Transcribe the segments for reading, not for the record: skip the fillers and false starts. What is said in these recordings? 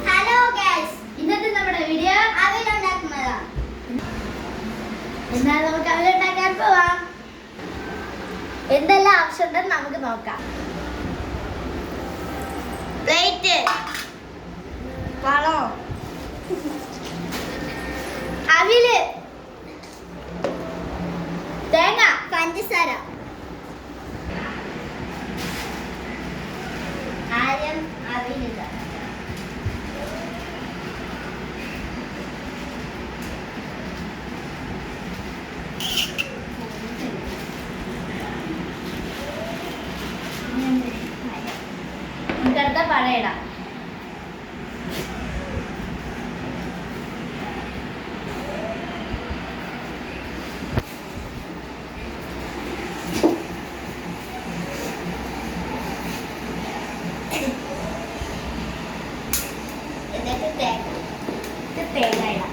Hello guys, ഇന്നത്തെ നമ്മുടെ video അവിലുണ്ടാക്കുന്നതാണ്. എന്നാൽ നമുക്ക് അവിലുണ്ടാക്കാൻ പോവാം. എന്തെല്ലാം ആവശ്യമുണ്ടെന്ന് നമുക്ക് നോക്കാം. പ്ലേറ്റ്, വളം, അവില്, തേങ്ങ, പഞ്ചസാര. ആദ്യം അവിലിടുക. നമുക്കടുത്ത പഴയിടാം. തേങ്ങ ഇടാം.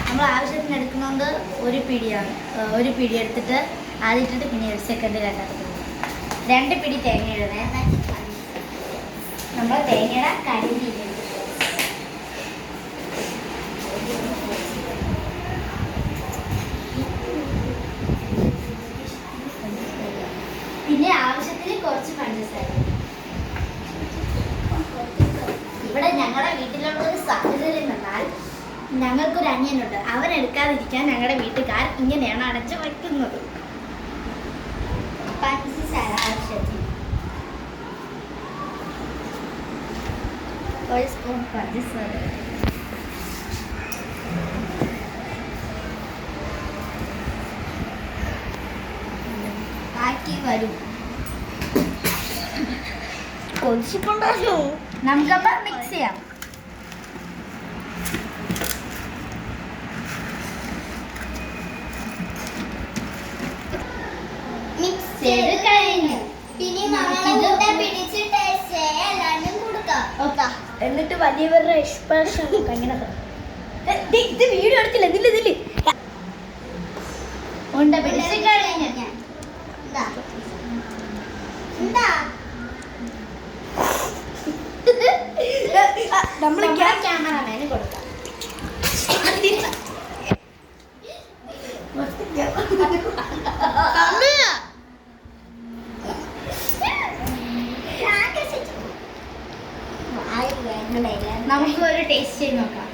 നമ്മൾ ആവശ്യത്തിന് എടുക്കുന്നത് ഒരു പിടിയാണ്. ഒരു പിടി എടുത്തിട്ട് ആദ്യം ഇട്ടിട്ട് പിന്നെ ഒരു സെക്കൻഡ് രണ്ടാമത്തെ 2 പിടി തേങ്ങ ഇടണേ. നമ്മൾ തേങ്ങയുടെ കരിഞ്ഞ് പിന്നെ ആവശ്യത്തിന് കുറച്ച് പഞ്ചസാര. ഇവിടെ ഞങ്ങളുടെ വീട്ടിലുള്ള ഒരു സാഹചര്യം എന്നാൽ ഞങ്ങൾക്കൊരു അനിയനുണ്ട്. അവൻ എടുക്കാതിരിക്കാൻ ഞങ്ങളുടെ വീട്ടുകാർ ഇങ്ങനെയാണ് അടച്ചു വയ്ക്കുന്നത്. പഞ്ചസാര ആവശ്യത്തിന് 1 സ്പൂൺ പഞ്ചസാര. ബാക്കി വരും. കൊതിച്ചിട്ടുണ്ടോ? നമുക്കപ്പോൾ മിക്സ് ചെയ്യാം. മിക്സ് ചെയ്ത് കഴിഞ്ഞു. എന്നിട്ട് വലിയവരുടെ എക്സ്പ്രഷൻ അങ്ങനെ ഇത് വീഡിയോ എടുത്തില്ല. ഇതില് ഉണ്ട പിടിച്ച് കഴിഞ്ഞു. നമ്മൾ ക്യാമറമാന് കൊടുക്കാം. നമുക്ക് ഒരു ടേസ്റ്റ് ചെയ്ത് നോക്കാം.